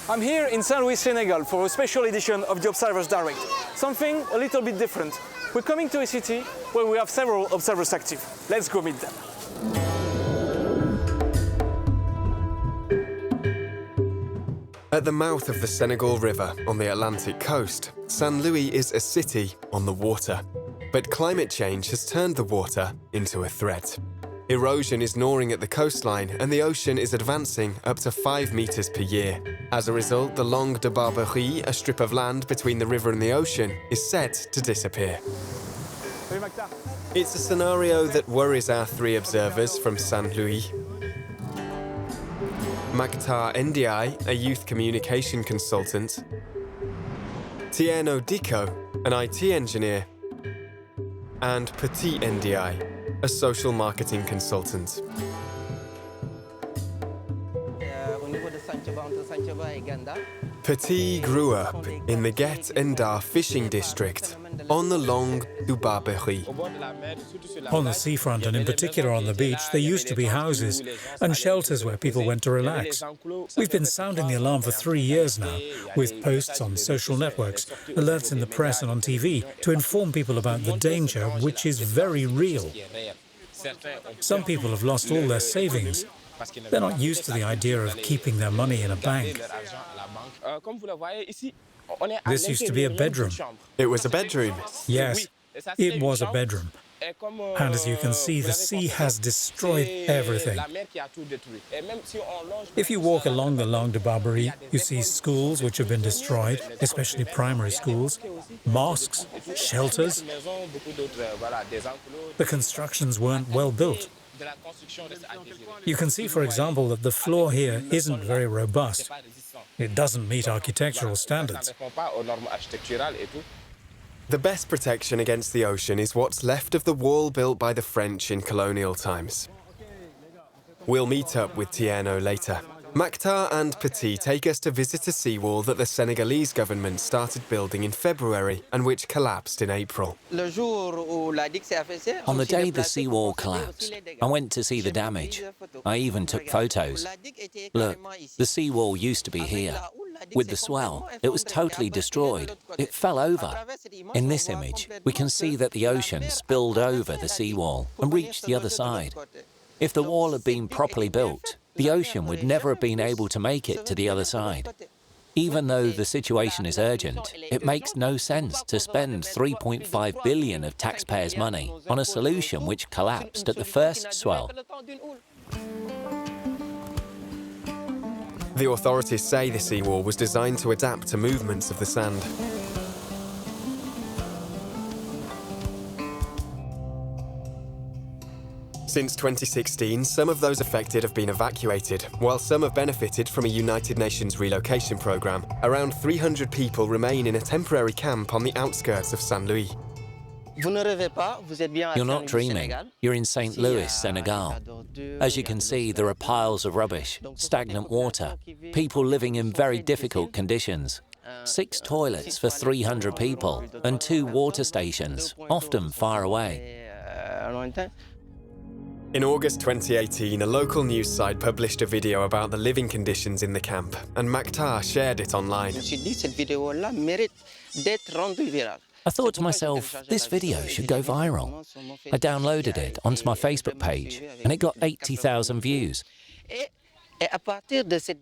I'm here in Saint-Louis, Senegal for a special edition of the Observers Direct. Something a little bit different. We're coming to a city where we have several observers active. Let's go meet them. At the mouth of the Senegal River on the Atlantic coast, Saint-Louis is a city on the water. But climate change has turned the water into a threat. Erosion is gnawing at the coastline and the ocean is advancing up to 5 meters per year. As a result, the Langue de Barbarie, a strip of land between the river and the ocean, is set to disappear. It's a scenario that worries our 3 observers from Saint-Louis. Mactar Ndiaye, a youth communication consultant, Tierno Diko, an IT engineer, and Petit Ndiaye, a social marketing consultant. Petit grew up in the Guet Endar fishing district on the Langue du Barbarie. On the seafront and in particular on the beach, there used to be houses and shelters where people went to relax. We've been sounding the alarm for 3 years now, with posts on social networks, alerts in the press and on TV to inform people about the danger, which is very real. Some people have lost all their savings. They're not used to the idea of keeping their money in a bank. This used to be a bedroom. It was a bedroom? Yes, it was a bedroom. And as you can see, the sea has destroyed everything. If you walk along the Langue de Barbarie, you see schools which have been destroyed, especially primary schools, mosques, shelters. The constructions weren't well built. You can see, for example, that the floor here isn't very robust. It doesn't meet architectural standards. The best protection against the ocean is what's left of the wall built by the French in colonial times. We'll meet up with Tierno later. Mactar and Petit take us to visit a seawall that the Senegalese government started building in February and which collapsed in April. On the day the seawall collapsed, I went to see the damage. I even took photos. Look, the seawall used to be here. With the swell, it was totally destroyed. It fell over. In this image, we can see that the ocean spilled over the seawall and reached the other side. If the wall had been properly built, the ocean would never have been able to make it to the other side. Even though the situation is urgent, it makes no sense to spend 3.5 billion of taxpayers' money on a solution which collapsed at the first swell. The authorities say the seawall was designed to adapt to movements of the sand. Since 2016, some of those affected have been evacuated, while some have benefited from a United Nations relocation programme. Around 300 people remain in a temporary camp on the outskirts of Saint-Louis. You're not dreaming. You're in St. Louis, Senegal. As you can see, there are piles of rubbish, stagnant water, people living in very difficult conditions. 6 toilets for 300 people and 2 water stations, often far away. In August 2018, a local news site published a video about the living conditions in the camp, and Mactar shared it online. I thought to myself, this video should go viral. I downloaded it onto my Facebook page, and it got 80,000 views.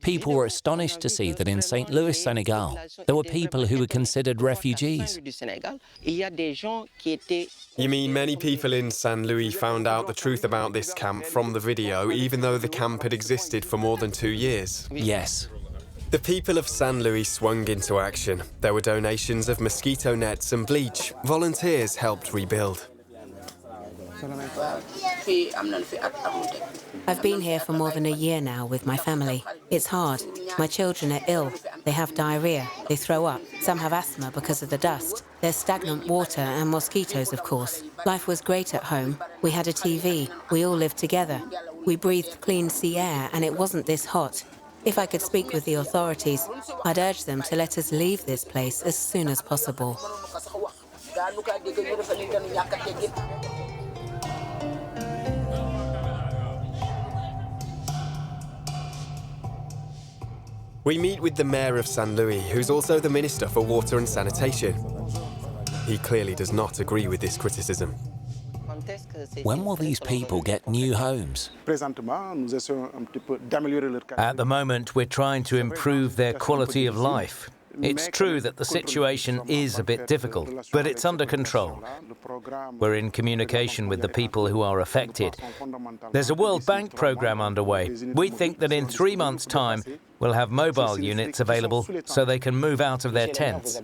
People were astonished to see that in St. Louis, Senegal, there were people who were considered refugees. You mean many people in Saint Louis found out the truth about this camp from the video, even though the camp had existed for more than 2 years? Yes. The people of Saint Louis swung into action. There were donations of mosquito nets and bleach. Volunteers helped rebuild. I've been here for more than a year now with my family. It's hard. My children are ill. They have diarrhea. They throw up. Some have asthma because of the dust. There's stagnant water and mosquitoes, of course. Life was great at home. We had a TV. We all lived together. We breathed clean sea air and it wasn't this hot. If I could speak with the authorities, I'd urge them to let us leave this place as soon as possible. We meet with the mayor of San Luis, who's also the Minister for Water and Sanitation. He clearly does not agree with this criticism. When will these people get new homes? At the moment, we're trying to improve their quality of life. It's true that the situation is a bit difficult, but it's under control. We're in communication with the people who are affected. There's a World Bank program underway. We think that in 3 months' time, we'll have mobile units available so they can move out of their tents.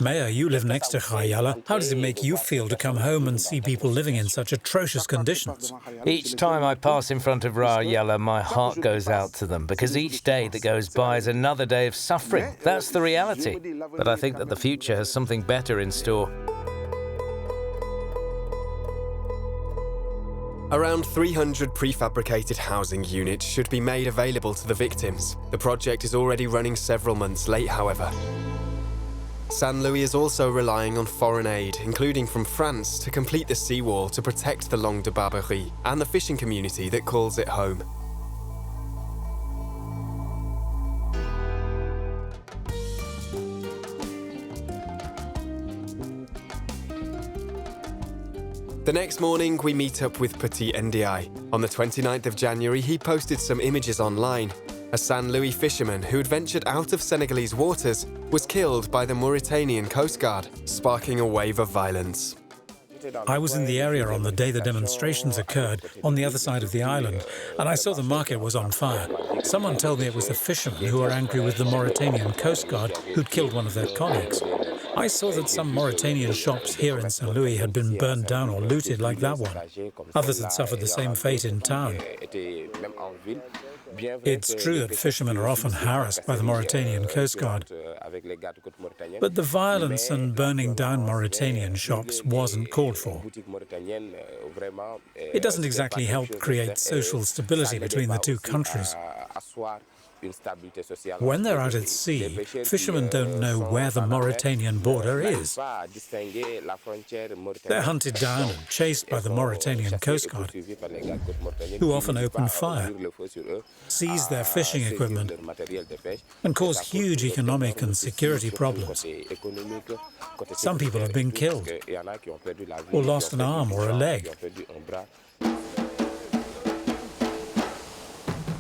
Mayor, you live next to Khayala. How does it make you feel to come home and see people living in such atrocious conditions? Each time I pass in front of Khayala, my heart goes out to them, because each day that goes by is another day of suffering. That's the reality. But I think that the future has something better in store. Around 300 prefabricated housing units should be made available to the victims. The project is already running several months late, however. San Luis is also relying on foreign aid, including from France, to complete the seawall to protect the Langue de Barbarie and the fishing community that calls it home. The next morning, we meet up with Petit Ndiaye. On the 29th of January, he posted some images online. A San Luis fisherman who had ventured out of Senegalese waters was killed by the Mauritanian Coast Guard, sparking a wave of violence. I was in the area on the day the demonstrations occurred on the other side of the island, and I saw the market was on fire. Someone told me it was the fishermen who were angry with the Mauritanian Coast Guard who'd killed one of their colleagues. I saw that some Mauritanian shops here in San Luis had been burned down or looted like that one. Others had suffered the same fate in town. It's true that fishermen are often harassed by the Mauritanian Coast Guard. But the violence and burning down Mauritanian shops wasn't called for. It doesn't exactly help create social stability between the two countries. When they're out at sea, fishermen don't know where the Mauritanian border is. They're hunted down and chased by the Mauritanian Coast Guard, who often open fire, seize their fishing equipment, and cause huge economic and security problems. Some people have been killed, or lost an arm or a leg.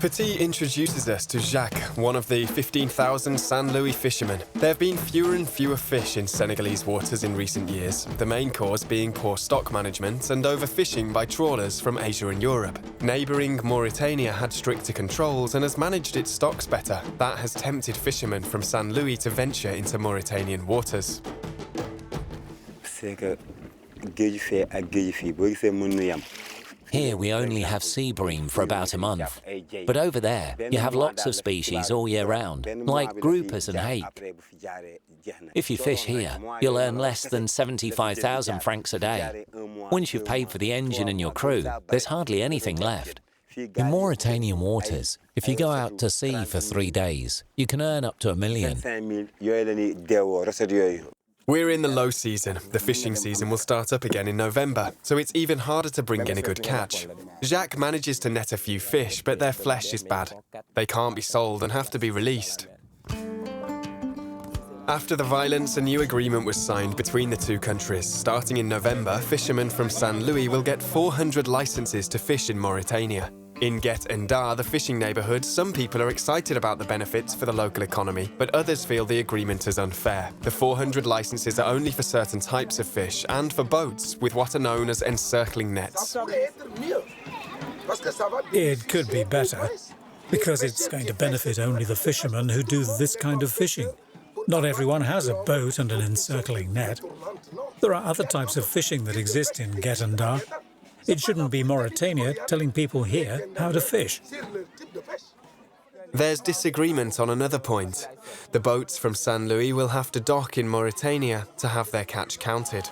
Petit introduces us to Jacques, one of the 15,000 San Luis fishermen. There have been fewer and fewer fish in Senegalese waters in recent years, the main cause being poor stock management and overfishing by trawlers from Asia and Europe. Neighbouring Mauritania had stricter controls and has managed its stocks better. That has tempted fishermen from San Luis to venture into Mauritanian waters. Here we only have sea bream for about a month, but over there you have lots of species all year round, like groupers and hake. If you fish here, you'll earn less than 75,000 francs a day. Once you've paid for the engine and your crew, there's hardly anything left. In Mauritanian waters, if you go out to sea for 3 days, you can earn up to $1 million. We're in the low season. The fishing season will start up again in November, so it's even harder to bring in a good catch. Jacques manages to net a few fish, but their flesh is bad. They can't be sold and have to be released. After the violence, a new agreement was signed between the two countries. Starting in November, fishermen from San Luis will get 400 licenses to fish in Mauritania. In Guet Ndar, the fishing neighbourhood, some people are excited about the benefits for the local economy, but others feel the agreement is unfair. The 400 licenses are only for certain types of fish and for boats with what are known as encircling nets. It could be better, because it's going to benefit only the fishermen who do this kind of fishing. Not everyone has a boat and an encircling net. There are other types of fishing that exist in Guet Ndar. It shouldn't be Mauritania telling people here how to fish. There's disagreement on another point. The boats from San Luis will have to dock in Mauritania to have their catch counted.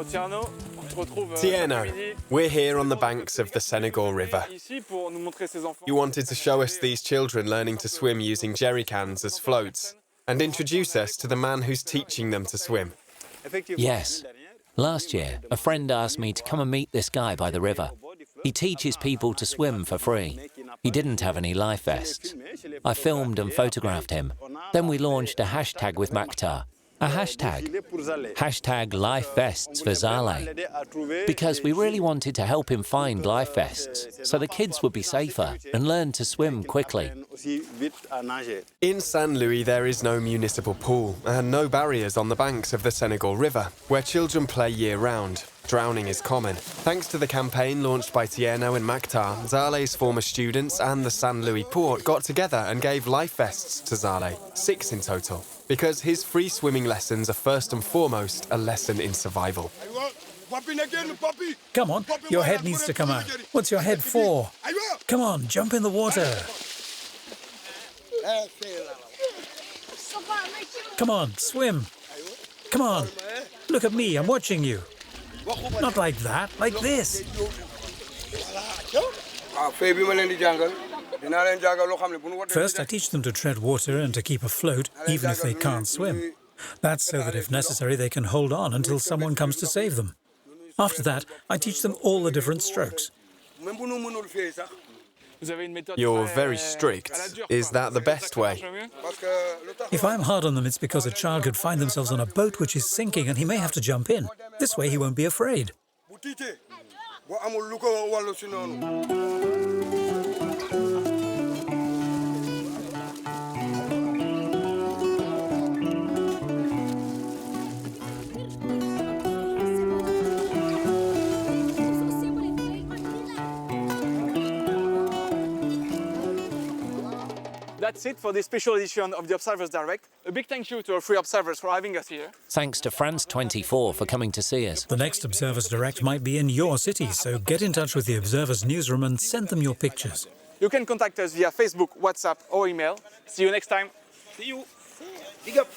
Tierno, we're here on the banks of the Senegal River. You wanted to show us these children learning to swim using jerry cans as floats and introduce us to the man who's teaching them to swim. Yes. Last year, a friend asked me to come and meet this guy by the river. He teaches people to swim for free. He didn't have any life vests. I filmed and photographed him. Then we launched a hashtag with Maktar. A hashtag. Hashtag life vests for Zale. Because we really wanted to help him find life vests so the kids would be safer and learn to swim quickly. In Saint Louis, there is no municipal pool and no barriers on the banks of the Senegal River, where children play year-round. Drowning is common. Thanks to the campaign launched by Tierno and Maktar, Zale's former students and the Saint Louis port got together and gave life vests to Zale, 6 in total, because his free swimming lessons are first and foremost a lesson in survival. Come on, your head needs to come out. What's your head for? Come on, jump in the water. Come on, swim. Come on. Look at me, I'm watching you. Not like that, like this. First, I teach them to tread water and to keep afloat, even if they can't swim. That's so that if necessary, they can hold on until someone comes to save them. After that, I teach them all the different strokes. You're very strict. Is that the best way? If I'm hard on them, it's because a child could find themselves on a boat which is sinking and he may have to jump in. This way he won't be afraid. That's it for this special edition of the Observers Direct. A big thank you to our 3 observers for having us here. Thanks to France 24 for coming to see us. The next Observers Direct might be in your city, so get in touch with the Observers newsroom and send them your pictures. You can contact us via Facebook, WhatsApp or email. See you next time. See you. Big up.